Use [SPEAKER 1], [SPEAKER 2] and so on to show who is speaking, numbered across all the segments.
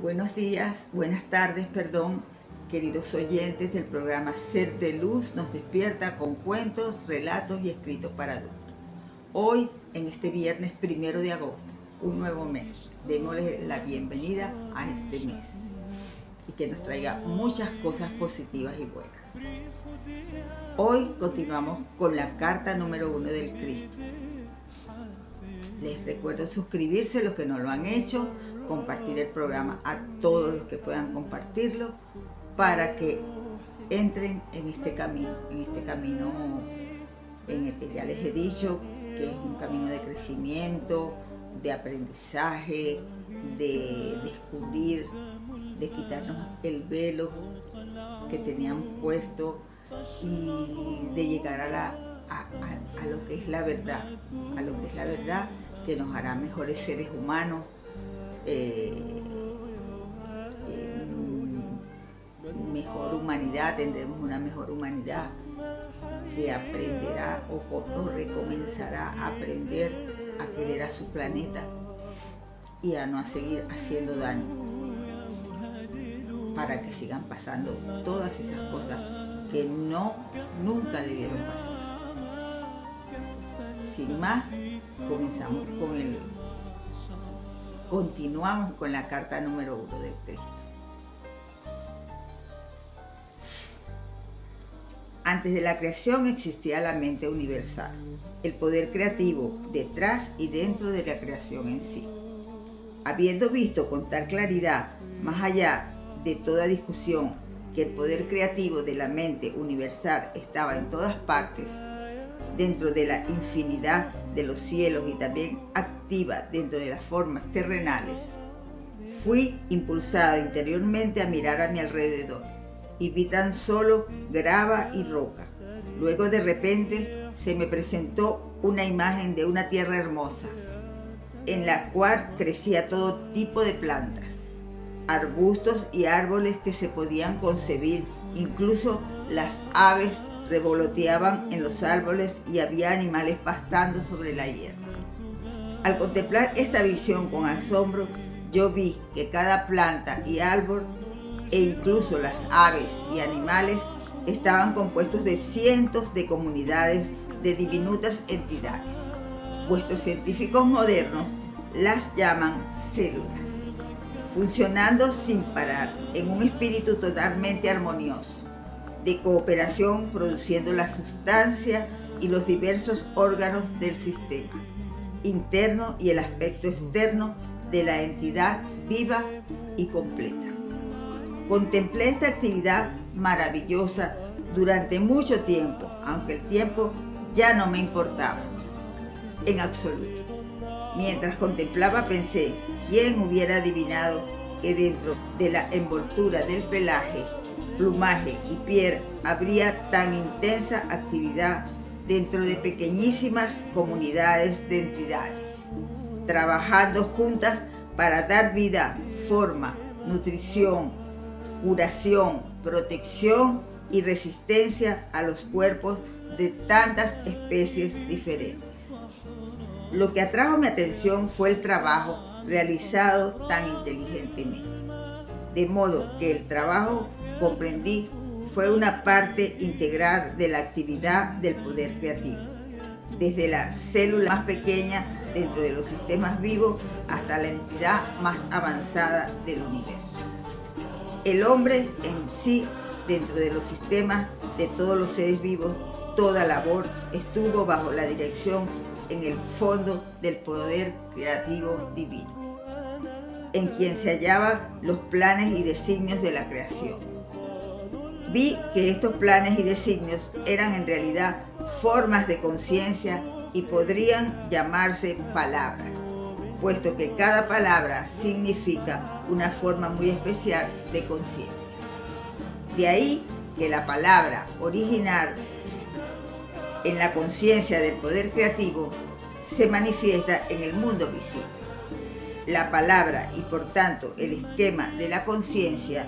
[SPEAKER 1] Buenos días, buenas tardes, perdón, queridos oyentes del programa Ser de Luz nos despierta con cuentos, relatos y escritos para adultos. Hoy, en este viernes 1 de agosto, un nuevo mes, démosle la bienvenida a este mes y que nos traiga muchas cosas positivas y buenas. Hoy continuamos con la carta número 1 del Cristo. Les recuerdo suscribirse los que no lo han hecho, compartir el programa a todos los que puedan compartirlo para que entren en este camino en el que ya les he dicho que es un camino de crecimiento, de aprendizaje, de descubrir, de quitarnos el velo que teníamos puesto y de llegar a lo que es la verdad, que nos hará mejores seres humanos, mejor humanidad, tendremos una mejor humanidad que aprenderá o recomenzará a aprender a querer a su planeta y a no seguir haciendo daño, para que sigan pasando todas esas cosas que nunca debieron pasar. Sin más, continuamos con la carta número 1 del Cristo. Antes de la creación existía la mente universal, el poder creativo detrás y dentro de la creación en sí. Habiendo visto con tal claridad, más allá de toda discusión, que el poder creativo de la mente universal estaba en todas partes, dentro de la infinidad de los cielos y también activa dentro de las formas terrenales, fui impulsado interiormente a mirar a mi alrededor y vi tan solo grava y roca. Luego de repente se me presentó una imagen de una tierra hermosa, en la cual crecía todo tipo de plantas, arbustos y árboles que se podían concebir, incluso las aves revoloteaban en los árboles y había animales pastando sobre la hierba. Al contemplar esta visión con asombro, yo vi que cada planta y árbol e incluso las aves y animales estaban compuestos de cientos de comunidades de diminutas entidades. Vuestros científicos modernos las llaman células, funcionando sin parar en un espíritu totalmente armonioso, de cooperación, produciendo la sustancia y los diversos órganos del sistema interno y el aspecto externo de la entidad viva y completa. Contemplé esta actividad maravillosa durante mucho tiempo, aunque el tiempo ya no me importaba en absoluto. Mientras contemplaba pensé, ¿quién hubiera adivinado que dentro de la envoltura del pelaje, plumaje y piel habría tan intensa actividad dentro de pequeñísimas comunidades de entidades, trabajando juntas para dar vida, forma, nutrición, curación, protección y resistencia a los cuerpos de tantas especies diferentes? Lo que atrajo mi atención fue el trabajo realizado tan inteligentemente, de modo que el trabajo, comprendí, fue una parte integral de la actividad del poder creativo, desde la célula más pequeña dentro de los sistemas vivos hasta la entidad más avanzada del universo. El hombre en sí, dentro de los sistemas de todos los seres vivos, toda labor estuvo bajo la dirección en el fondo del poder creativo divino, en quien se hallaban los planes y designios de la creación. Vi que estos planes y designios eran en realidad formas de conciencia y podrían llamarse palabras, puesto que cada palabra significa una forma muy especial de conciencia. De ahí que la palabra original en la conciencia del poder creativo se manifiesta en el mundo visible. La palabra y por tanto el esquema de la conciencia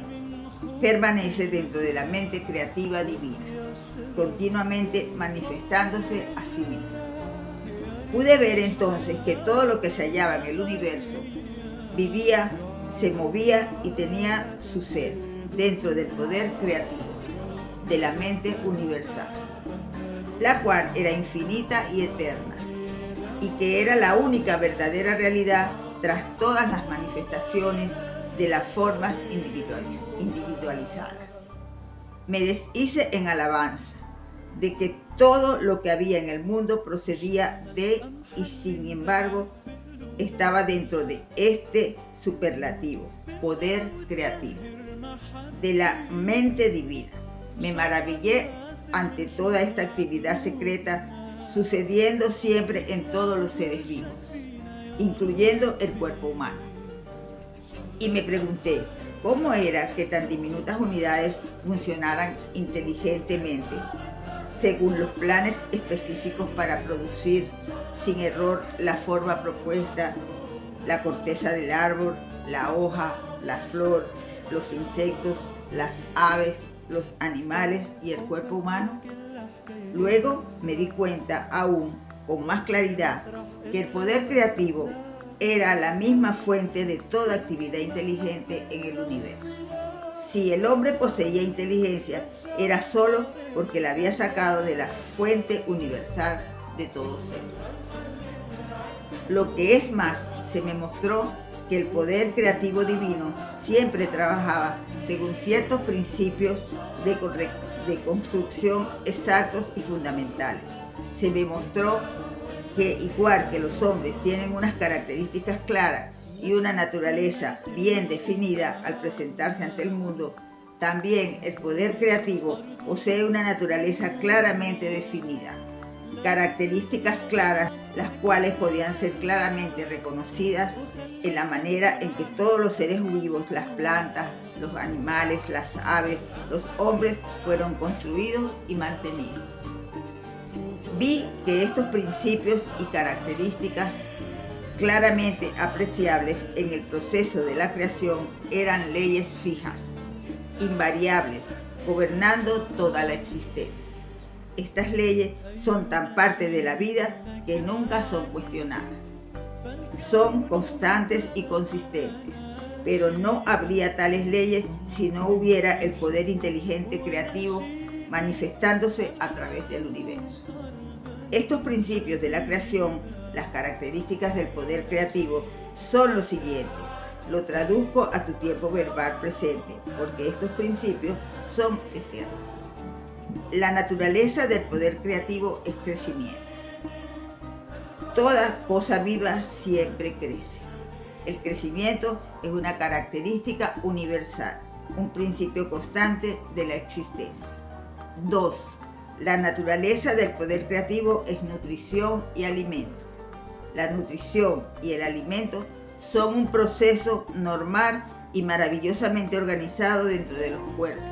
[SPEAKER 1] permanece dentro de la mente creativa divina, continuamente manifestándose a sí misma. Pude ver entonces que todo lo que se hallaba en el universo vivía se movía y tenía su ser dentro del poder creativo de la mente universal, la cual era infinita y eterna, y que era la única verdadera realidad tras todas las manifestaciones de las formas individualizadas. Me deshice en alabanza de que todo lo que había en el mundo procedía de y sin embargo estaba dentro de este superlativo poder creativo de la mente divina. Me maravillé ante toda esta actividad secreta sucediendo siempre en todos los seres vivos, incluyendo el cuerpo humano. Y me pregunté, ¿cómo era que tan diminutas unidades funcionaran inteligentemente, según los planes específicos para producir sin error la forma propuesta, la corteza del árbol, la hoja, la flor, los insectos, las aves, los animales y el cuerpo humano? Luego me di cuenta aún con más claridad que el poder creativo era la misma fuente de toda actividad inteligente en el universo. Si el hombre poseía inteligencia, era solo porque la había sacado de la fuente universal de todo ser. Lo que es más, se me mostró que el poder creativo divino siempre trabajaba según ciertos principios de construcción exactos y fundamentales. Se me mostró que igual que los hombres tienen unas características claras y una naturaleza bien definida al presentarse ante el mundo, también el poder creativo posee una naturaleza claramente definida, características claras, las cuales podían ser claramente reconocidas en la manera en que todos los seres vivos, las plantas, los animales, las aves, los hombres fueron construidos y mantenidos. Vi que estos principios y características claramente apreciables en el proceso de la creación eran leyes fijas, invariables, gobernando toda la existencia. Estas leyes son tan parte de la vida que nunca son cuestionadas. Son constantes y consistentes, pero no habría tales leyes si no hubiera el poder inteligente creativo manifestándose a través del universo. Estos principios de la creación, las características del poder creativo, son los siguientes. Lo traduzco a tu tiempo verbal presente, porque estos principios son eternos. La naturaleza del poder creativo es crecimiento. Toda cosa viva siempre crece. El crecimiento es una característica universal, un principio constante de la existencia. 2. La naturaleza del poder creativo es nutrición y alimento. La nutrición y el alimento son un proceso normal y maravillosamente organizado dentro de los cuerpos,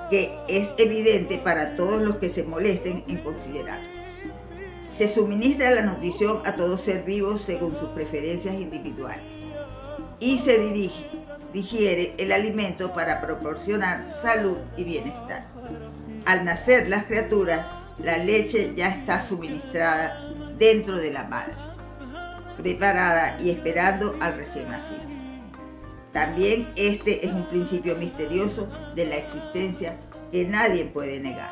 [SPEAKER 1] que es evidente para todos los que se molesten en considerarlo. Se suministra la nutrición a todo ser vivo según sus preferencias individuales y se digiere el alimento para proporcionar salud y bienestar. Al nacer las criaturas, la leche ya está suministrada dentro de la madre, preparada y esperando al recién nacido. También este es un principio misterioso de la existencia que nadie puede negar.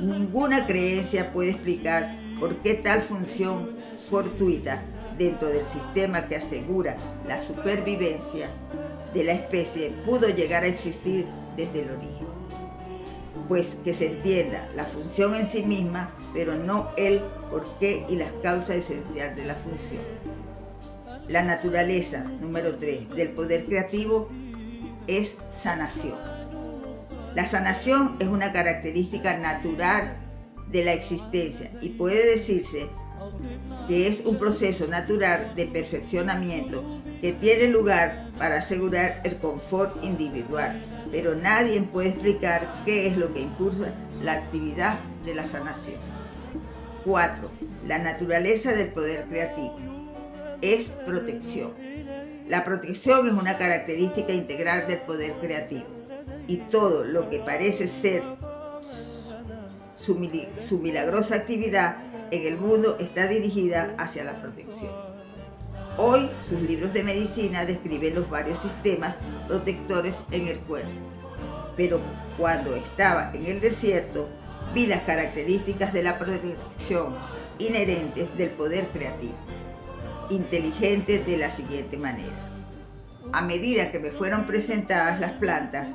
[SPEAKER 1] Ninguna creencia puede explicar por qué tal función fortuita dentro del sistema que asegura la supervivencia de la especie pudo llegar a existir desde el origen. Pues que se entienda la función en sí misma, pero no el porqué y las causas esenciales de la función. La naturaleza, número 3, del poder creativo es sanación. La sanación es una característica natural de la existencia y puede decirse que es un proceso natural de perfeccionamiento que tiene lugar para asegurar el confort individual, pero nadie puede explicar qué es lo que impulsa la actividad de la sanación. 4. La naturaleza del poder creativo es protección. La protección es una característica integral del poder creativo y todo lo que parece ser su milagrosa actividad en el mundo está dirigida hacia la protección. Hoy sus libros de medicina describen los varios sistemas protectores en el cuerpo. Pero cuando estaba en el desierto, vi las características de la protección inherentes del poder creativo, inteligente de la siguiente manera. A medida que me fueron presentadas las plantas,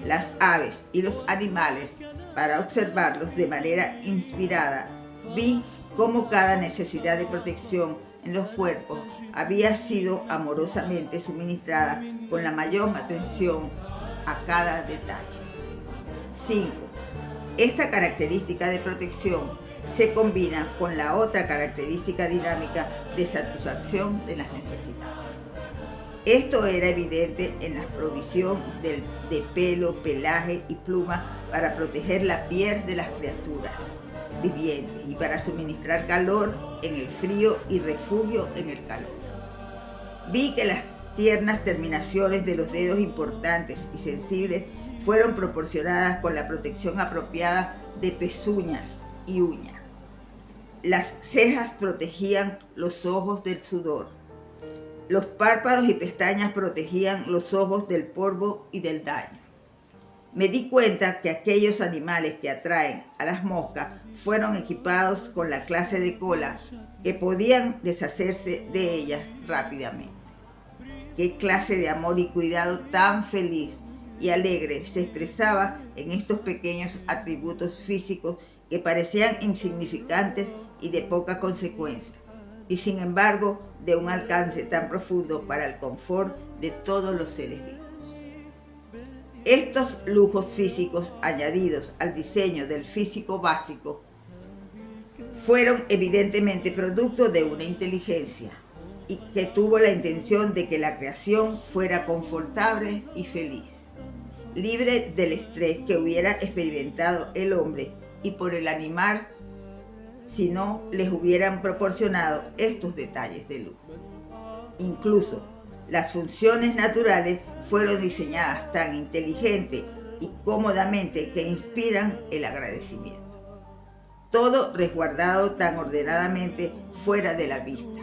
[SPEAKER 1] las aves y los animales para observarlos de manera inspirada, vi cómo cada necesidad de protección en los cuerpos había sido amorosamente suministrada con la mayor atención a cada detalle. 5. Esta característica de protección se combina con la otra característica dinámica de satisfacción de las necesidades. Esto era evidente en la provisión de pelo, pelaje y pluma para proteger la piel de las criaturas vivientes y para suministrar calor en el frío y refugio en el calor. Vi que las tiernas terminaciones de los dedos importantes y sensibles fueron proporcionadas con la protección apropiada de pezuñas y uñas. Las cejas protegían los ojos del sudor. Los párpados y pestañas protegían los ojos del polvo y del daño. Me di cuenta que aquellos animales que atraen a las moscas fueron equipados con la clase de cola que podían deshacerse de ellas rápidamente. Qué clase de amor y cuidado tan feliz y alegre se expresaba en estos pequeños atributos físicos que parecían insignificantes y de poca consecuencia, y sin embargo de un alcance tan profundo para el confort de todos los seres vivos. Estos lujos físicos añadidos al diseño del físico básico fueron evidentemente producto de una inteligencia y que tuvo la intención de que la creación fuera confortable y feliz, libre del estrés que hubiera experimentado el hombre y por el animal si no les hubieran proporcionado estos detalles de lujo. Incluso las funciones naturales fueron diseñadas tan inteligente y cómodamente que inspiran el agradecimiento. Todo resguardado tan ordenadamente fuera de la vista.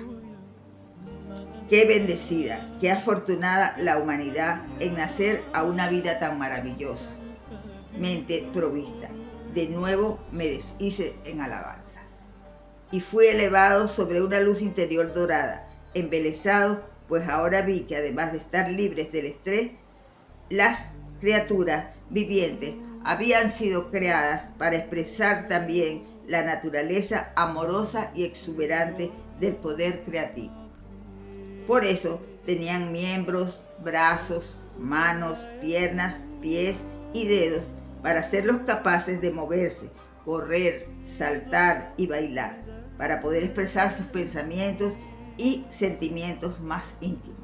[SPEAKER 1] Qué bendecida, qué afortunada la humanidad en nacer a una vida tan maravillosa. Mente provista. De nuevo me deshice en alabanzas. Y fui elevado sobre una luz interior dorada, embelesado, pues ahora vi que además de estar libres del estrés, las criaturas vivientes habían sido creadas para expresar también la naturaleza amorosa y exuberante del poder creativo. Por eso tenían miembros, brazos, manos, piernas, pies y dedos para hacerlos capaces de moverse, correr, saltar y bailar, para poder expresar sus pensamientos y sentimientos más íntimos.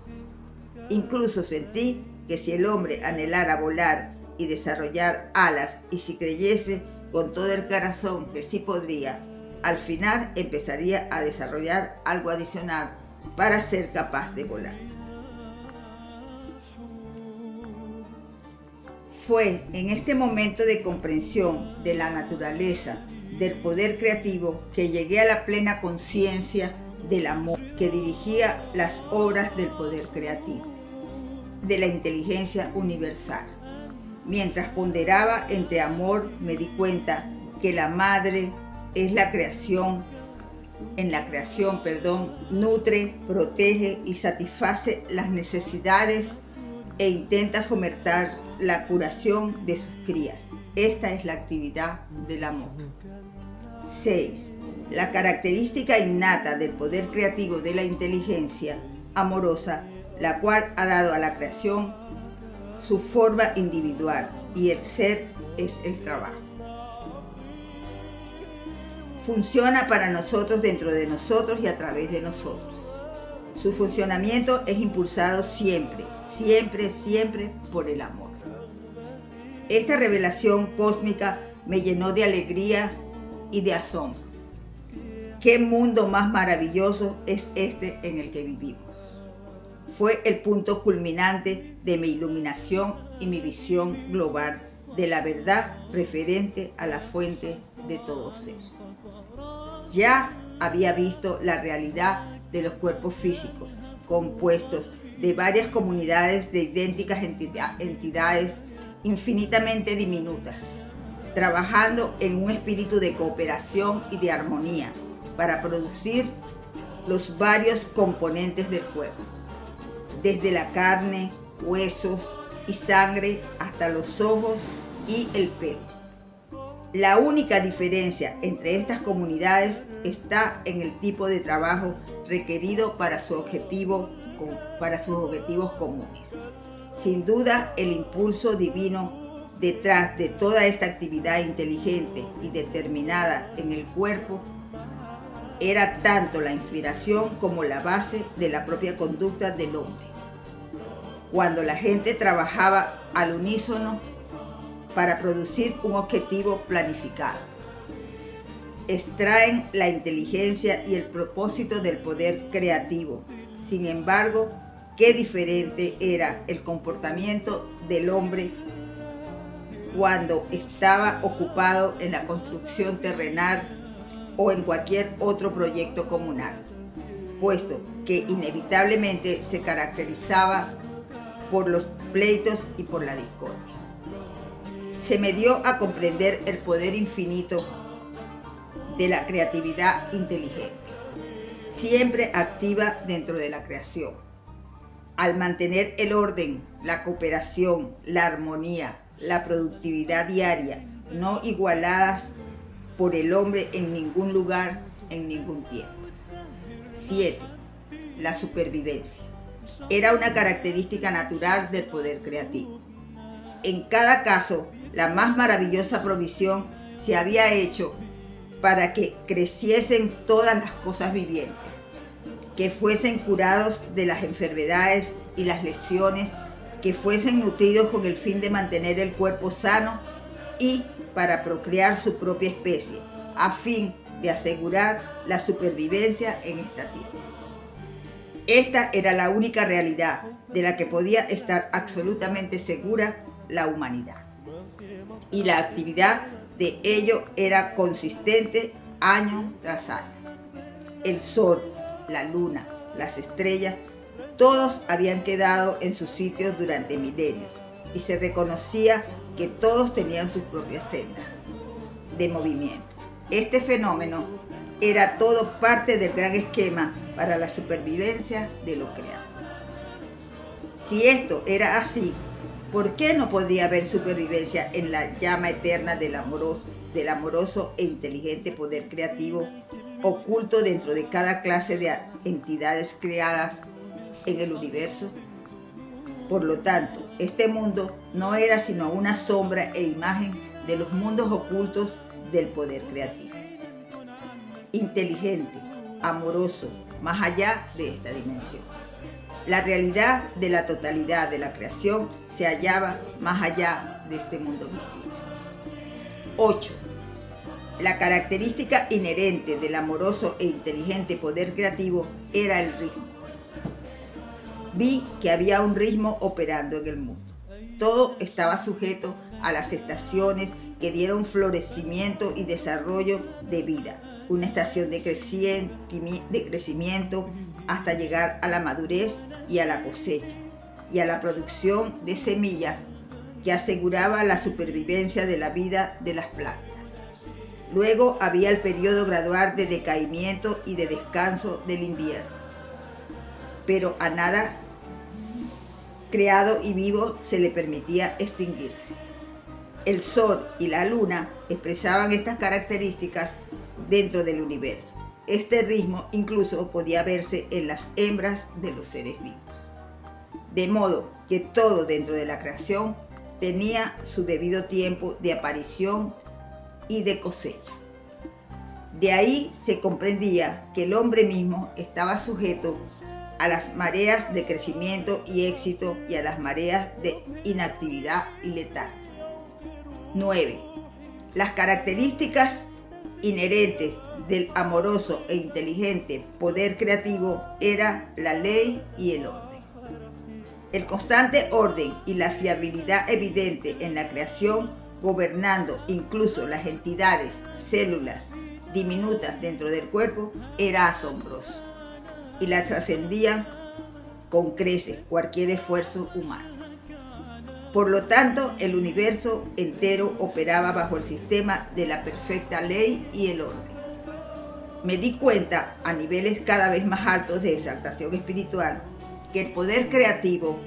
[SPEAKER 1] Incluso sentí que si el hombre anhelara volar y desarrollar alas y si creyese con todo el corazón que sí podría, al final empezaría a desarrollar algo adicional para ser capaz de volar. Fue en este momento de comprensión de la naturaleza del poder creativo que llegué a la plena conciencia del amor que dirigía las obras del poder creativo, de la inteligencia universal. Mientras ponderaba entre amor, me di cuenta que la madre es la creación, nutre, protege y satisface las necesidades e intenta fomentar la curación de sus crías. Esta es la actividad del amor. 6. La característica innata del poder creativo de la inteligencia amorosa, la cual ha dado a la creación su forma individual y el ser es el trabajo. Funciona para nosotros, dentro de nosotros y a través de nosotros. Su funcionamiento es impulsado siempre, siempre, siempre por el amor. Esta revelación cósmica me llenó de alegría y de asombro. ¿Qué mundo más maravilloso es este en el que vivimos? Fue el punto culminante de mi iluminación y mi visión global de la verdad referente a la fuente de todo ser. Ya había visto la realidad de los cuerpos físicos, compuestos de varias comunidades de idénticas entidades infinitamente diminutas, trabajando en un espíritu de cooperación y de armonía para producir los varios componentes del cuerpo, desde la carne, huesos y sangre hasta los ojos y el pelo. La única diferencia entre estas comunidades está en el tipo de trabajo requerido para sus objetivos comunes. Sin duda, el impulso divino detrás de toda esta actividad inteligente y determinada en el cuerpo era tanto la inspiración como la base de la propia conducta del hombre. Cuando la gente trabajaba al unísono para producir un objetivo planificado, extraen la inteligencia y el propósito del poder creativo. Sin embargo, qué diferente era el comportamiento del hombre cuando estaba ocupado en la construcción terrenal o en cualquier otro proyecto comunal, puesto que inevitablemente se caracterizaba por los pleitos y por la discordia. Se me dio a comprender el poder infinito de la creatividad inteligente, siempre activa dentro de la creación. Al mantener el orden, la cooperación, la armonía, la productividad diaria, no igualadas por el hombre en ningún lugar, en ningún tiempo. 7. La supervivencia. Era una característica natural del poder creativo. En cada caso, la más maravillosa provisión se había hecho para que creciesen todas las cosas vivientes, que fuesen curados de las enfermedades y las lesiones, que fuesen nutridos con el fin de mantener el cuerpo sano y para procrear su propia especie, a fin de asegurar la supervivencia en esta tierra. Esta era la única realidad de la que podía estar absolutamente segura la humanidad. Y la actividad de ello era consistente año tras año. El sol, la luna, las estrellas, todos habían quedado en sus sitios durante milenios y se reconocía que todos tenían sus propias sendas de movimiento. Este fenómeno era todo parte del gran esquema para la supervivencia de lo creado. Si esto era así, ¿por qué no podría haber supervivencia en la llama eterna del amoroso e inteligente poder creativo oculto dentro de cada clase de entidades creadas en el universo? Por lo tanto, este mundo no era sino una sombra e imagen de los mundos ocultos del poder creativo. Inteligente, amoroso, más allá de esta dimensión. La realidad de la totalidad de la creación se hallaba más allá de este mundo visible. 8. La característica inherente del amoroso e inteligente poder creativo era el ritmo. Vi que había un ritmo operando en el mundo. Todo estaba sujeto a las estaciones que dieron florecimiento y desarrollo de vida. Una estación de crecimiento hasta llegar a la madurez y a la cosecha y a la producción de semillas que aseguraba la supervivencia de la vida de las plantas. Luego había el periodo gradual de decaimiento y de descanso del invierno. Pero a nada creado y vivo se le permitía extinguirse. El sol y la luna expresaban estas características dentro del universo. Este ritmo incluso podía verse en las hembras de los seres vivos. De modo que todo dentro de la creación tenía su debido tiempo de aparición y de cosecha. De ahí se comprendía que el hombre mismo estaba sujeto a las mareas de crecimiento y éxito y a las mareas de inactividad y letargia. 9. Las características inherentes del amoroso e inteligente poder creativo era la ley y el orden. El constante orden y la fiabilidad evidente en la creación, gobernando incluso las entidades, células diminutas dentro del cuerpo, era asombroso y la trascendían con creces cualquier esfuerzo humano. Por lo tanto, el universo entero operaba bajo el sistema de la perfecta ley y el orden. Me di cuenta, a niveles cada vez más altos de exaltación espiritual, que el poder creativo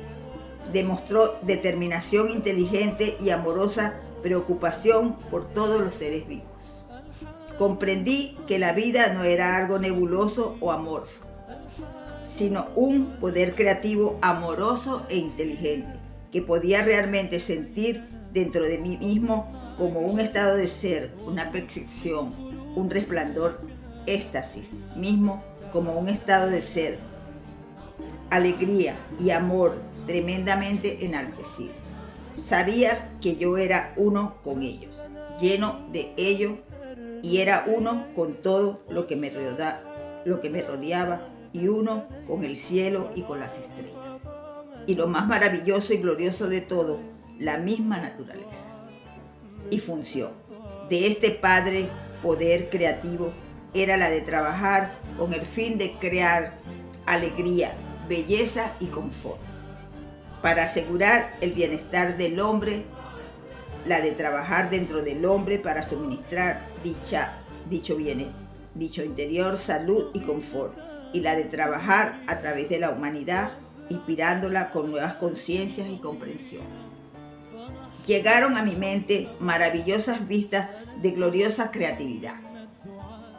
[SPEAKER 1] demostró determinación inteligente y amorosa preocupación por todos los seres vivos. Comprendí que la vida no era algo nebuloso o amorfo, sino un poder creativo amoroso e inteligente, que podía realmente sentir dentro de mí mismo como un estado de ser, una percepción, un resplandor, éxtasis mismo como un estado de ser, alegría y amor tremendamente enaltecido. Sabía que yo era uno con ellos, lleno de ellos, y era uno con todo lo que me rodeaba, y uno con el cielo y con las estrellas. Y lo más maravilloso y glorioso de todo, la misma naturaleza y función de este Padre poder creativo era la de trabajar con el fin de crear alegría, belleza y confort, para asegurar el bienestar del hombre, la de trabajar dentro del hombre para suministrar dicho interior, salud y confort, y la de trabajar a través de la humanidad, inspirándola con nuevas conciencias y comprensión. Llegaron a mi mente maravillosas vistas de gloriosa creatividad.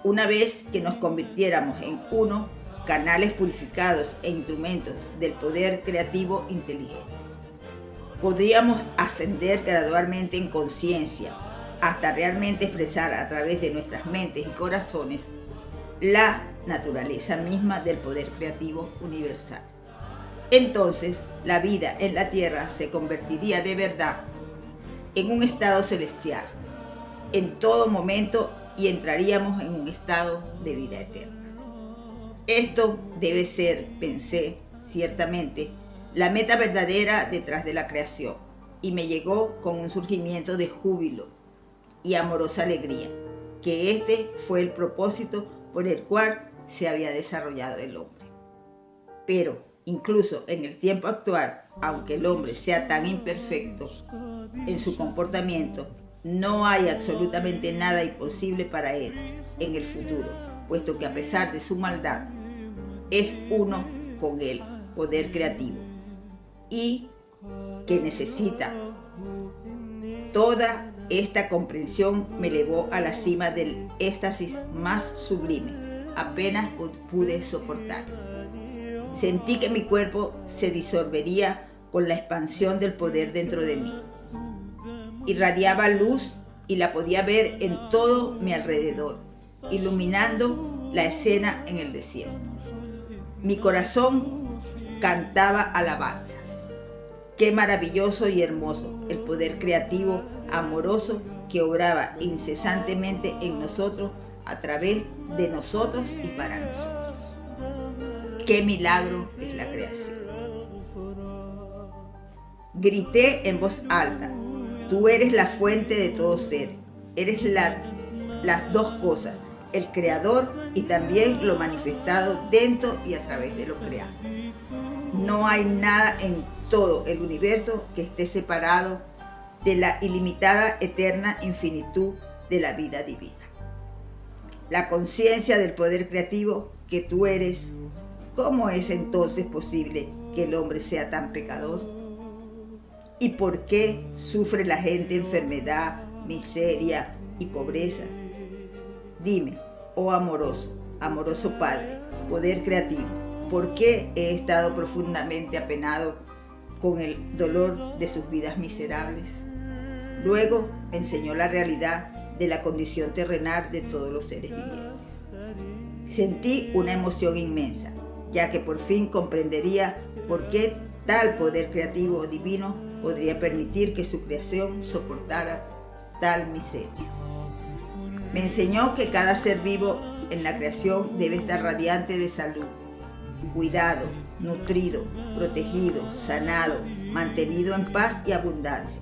[SPEAKER 1] Una vez que nos convirtiéramos en uno, canales purificados e instrumentos del poder creativo inteligente, podríamos ascender gradualmente en conciencia hasta realmente expresar a través de nuestras mentes y corazones la naturaleza misma del poder creativo universal. Entonces, la vida en la tierra se convertiría de verdad en un estado celestial en todo momento y entraríamos en un estado de vida eterna. Esto debe ser, pensé, ciertamente, la meta verdadera detrás de la creación, y me llegó con un surgimiento de júbilo y amorosa alegría, que este fue el propósito por el cual se había desarrollado el hombre. Pero incluso en el tiempo actual, aunque el hombre sea tan imperfecto en su comportamiento, no hay absolutamente nada imposible para él en el futuro, puesto que a pesar de su maldad, es uno con el poder creativo y que necesita. Toda esta comprensión me elevó a la cima del éxtasis más sublime. Apenas pude soportarlo. Sentí que mi cuerpo se disolvería con la expansión del poder dentro de mí. Irradiaba luz y la podía ver en todo mi alrededor, iluminando la escena en el desierto. Mi corazón cantaba alabanzas. Qué maravilloso y hermoso el poder creativo, amoroso, que obraba incesantemente en nosotros, a través de nosotros y para nosotros. Qué milagro es la creación. Grité en voz alta: tú eres la fuente de todo ser, eres las dos cosas, el creador y también lo manifestado dentro y a través de lo creado. No hay nada en todo el universo que esté separado de la ilimitada, eterna infinitud de la vida divina. La conciencia del poder creativo que tú eres, ¿cómo es entonces posible que el hombre sea tan pecador? ¿Y por qué sufre la gente enfermedad, miseria y pobreza? Dime, oh amoroso Padre, poder creativo, ¿por qué he estado profundamente apenado con el dolor de sus vidas miserables? Luego me enseñó la realidad de la condición terrenal de todos los seres vivientes. Sentí una emoción inmensa, ya que por fin comprendería por qué tal poder creativo divino podría permitir que su creación soportara tal miseria. Me enseñó que cada ser vivo en la creación debe estar radiante de salud, cuidado, nutrido, protegido, sanado, mantenido en paz y abundancia,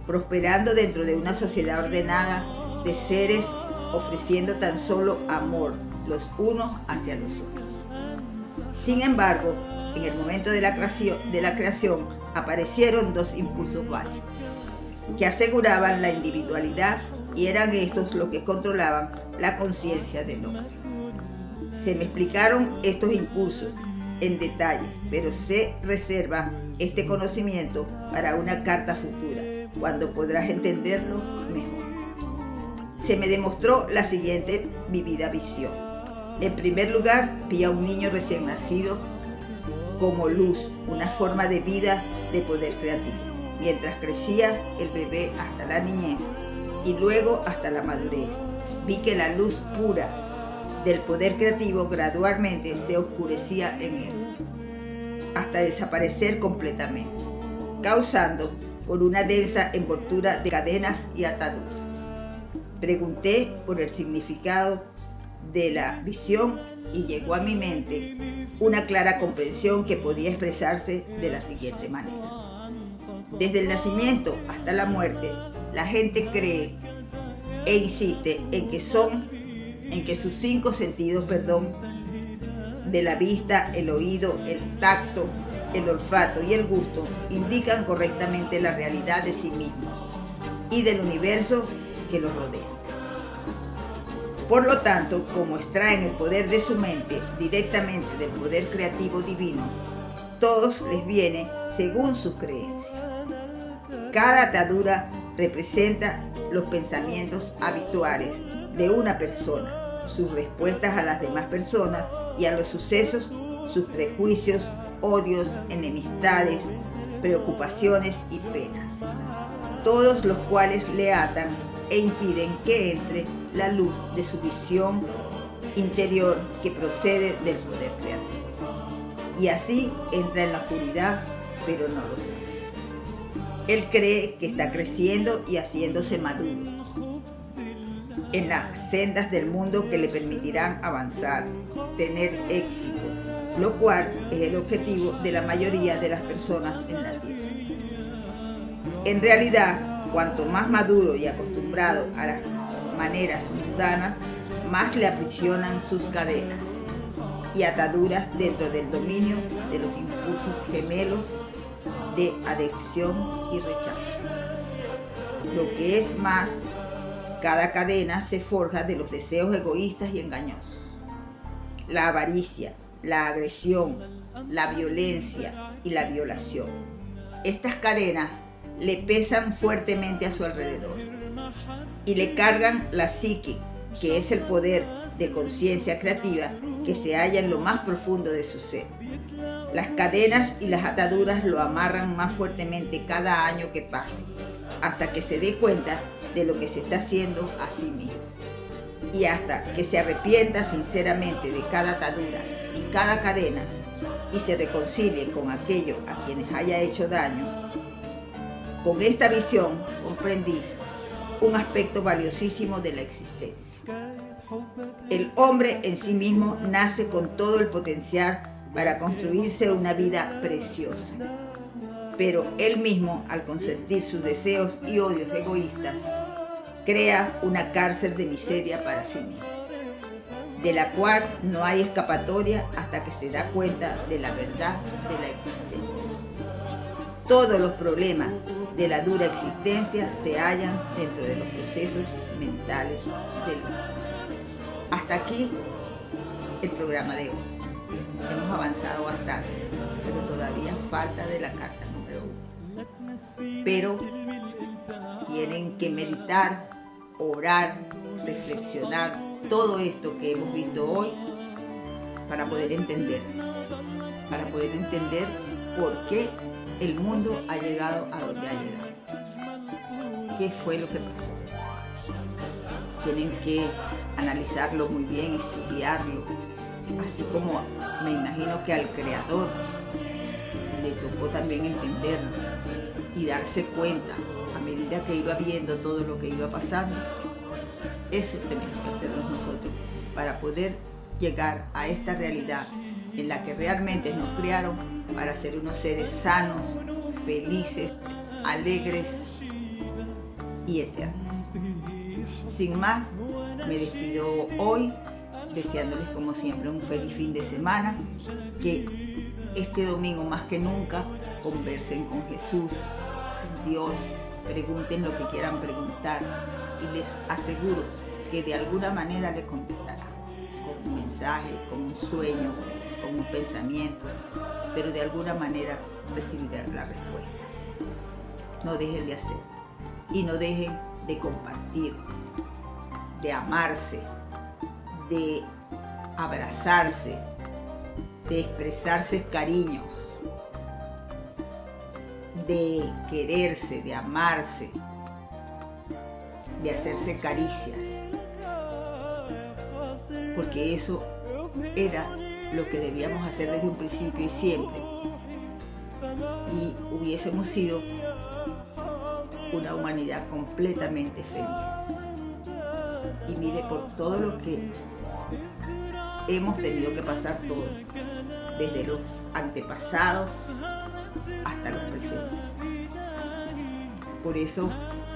[SPEAKER 1] prosperando dentro de una sociedad ordenada de seres ofreciendo tan solo amor los unos hacia los otros. Sin embargo, En el momento de la creación aparecieron dos impulsos básicos que aseguraban la individualidad y eran estos los que controlaban la conciencia del hombre. Se me explicaron estos impulsos en detalle, pero se reserva este conocimiento para una carta futura, cuando podrás entenderlo mejor. Se me demostró la siguiente vivida visión. En primer lugar, vi a un niño recién nacido como luz, una forma de vida de poder creativo, mientras crecía el bebé hasta la niñez y luego hasta la madurez. Vi que la luz pura del poder creativo gradualmente se oscurecía en él, hasta desaparecer completamente, causando por una densa envoltura de cadenas y ataduras. Pregunté por el significado de la visión y llegó a mi mente una clara comprensión que podía expresarse de la siguiente manera. Desde el nacimiento hasta la muerte, la gente cree e insiste en que sus 5 sentidos, de la vista, el oído, el tacto, el olfato y el gusto, indican correctamente la realidad de sí mismos y del universo que los rodea. Por lo tanto, como extraen el poder de su mente directamente del poder creativo divino, todos les viene según sus creencias. Cada atadura representa los pensamientos habituales de una persona, sus respuestas a las demás personas y a los sucesos, sus prejuicios, odios, enemistades, preocupaciones y penas, todos los cuales le atan e impiden que entre la luz de su visión interior que procede del poder creativo. Y así entra en la oscuridad, pero no lo sabe. Él cree que está creciendo y haciéndose maduro en las sendas del mundo que le permitirán avanzar, tener éxito, lo cual es el objetivo de la mayoría de las personas en la Tierra. En realidad, cuanto más maduro y acostumbrado a las maneras mundanas, más le aprisionan sus cadenas y ataduras dentro del dominio de los impulsos gemelos de adicción y rechazo. Lo que es más, cada cadena se forja de los deseos egoístas y engañosos. La avaricia, la agresión, la violencia y la violación. Estas cadenas le pesan fuertemente a su alrededor y le cargan la psique, que es el poder de conciencia creativa que se halla en lo más profundo de su ser. Las cadenas y las ataduras lo amarran más fuertemente cada año que pase, hasta que se dé cuenta de lo que se está haciendo a sí mismo. Y hasta que se arrepienta sinceramente de cada atadura y cada cadena y se reconcilie con aquello a quienes haya hecho daño. Con esta visión comprendí un aspecto valiosísimo de la existencia. El hombre en sí mismo nace con todo el potencial para construirse una vida preciosa, pero él mismo, al consentir sus deseos y odios egoístas, crea una cárcel de miseria para sí mismo, de la cual no hay escapatoria hasta que se da cuenta de la verdad de la existencia. Todos los problemas de la dura existencia se hallan dentro de los procesos mentales del hombre. Hasta aquí el programa de hoy. Hemos avanzado bastante, pero todavía falta de la carta número 1. Pero tienen que meditar, orar, reflexionar todo esto que hemos visto hoy para poder entender por qué el mundo ha llegado a donde ha llegado. ¿Qué fue lo que pasó? Tienen que analizarlo muy bien, estudiarlo, así como me imagino que al creador le tocó también entenderlo y darse cuenta a medida que iba viendo todo lo que iba pasando. Eso tenemos que hacerlo nosotros para poder llegar a esta realidad en la que realmente nos criaron para ser unos seres sanos, felices, alegres y eternos. Sin más, me despido hoy deseándoles como siempre un feliz fin de semana, que este domingo más que nunca, conversen con Jesús, Dios, pregunten lo que quieran preguntar y les aseguro que de alguna manera les contestará, con un mensaje, con un sueño, con un pensamiento, pero de alguna manera recibirán la respuesta. No dejen de hacer y no dejen de compartir, de amarse, de abrazarse, de expresarse cariños, de quererse, de amarse, de hacerse caricias, porque eso era lo que debíamos hacer desde un principio y siempre, y hubiésemos sido una humanidad completamente feliz. Y mire por todo lo que hemos tenido que pasar todos, desde los antepasados hasta los presentes. Por eso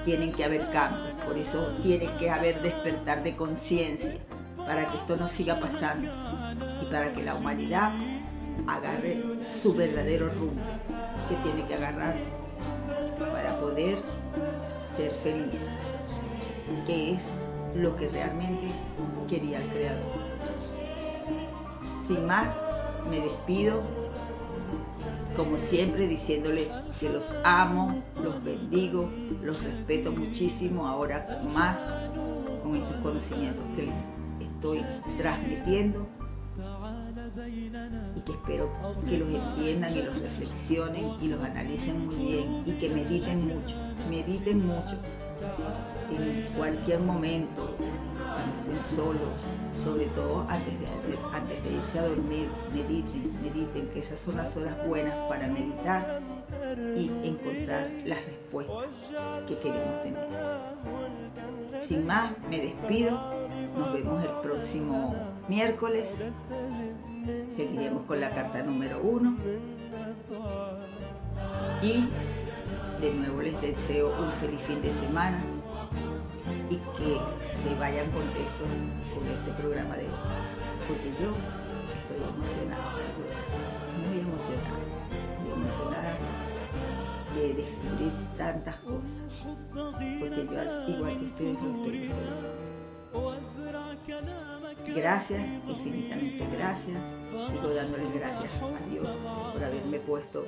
[SPEAKER 1] tienen que haber cambios, por eso tiene que haber despertar de conciencia, para que esto no siga pasando y para que la humanidad agarre su verdadero rumbo que tiene que agarrar para poder ser feliz, que es lo que realmente quería el Creador. Sin más, me despido, como siempre, diciéndole que los amo, los bendigo, los respeto muchísimo, ahora más con estos conocimientos que les estoy transmitiendo, y que espero que los entiendan y los reflexionen y los analicen muy bien y que mediten mucho en cualquier momento, cuando estén solos, sobre todo antes de irse a dormir. Mediten, que esas son las horas buenas para meditar y encontrar las respuestas que queremos tener. Sin más, me despido, nos vemos el próximo miércoles, seguiremos con la carta número 1 y de nuevo les deseo un feliz fin de semana y que se vayan contentos con este programa de hoy, porque yo estoy emocionada, muy emocionada de descubrir tantas cosas, porque yo, igual que ustedes, lo estoy descubriendo. Gracias, infinitamente gracias. Sigo dándoles gracias a Dios por haberme puesto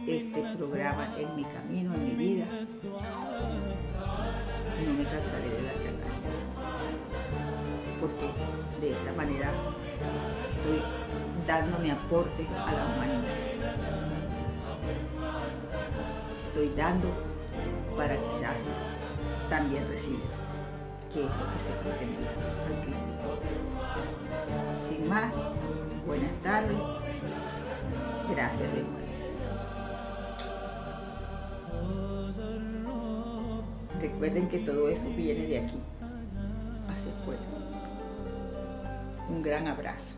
[SPEAKER 1] este programa en mi camino, en mi vida. No me cansaré de darle gracias, porque de esta manera estoy dando mi aporte a la humanidad. Estoy dando para quizás también recibir, que es lo que se pretendía al principio. Sin más, buenas tardes. Gracias de nuevo. Recuerden que todo eso viene de aquí hacia afuera. Un gran abrazo.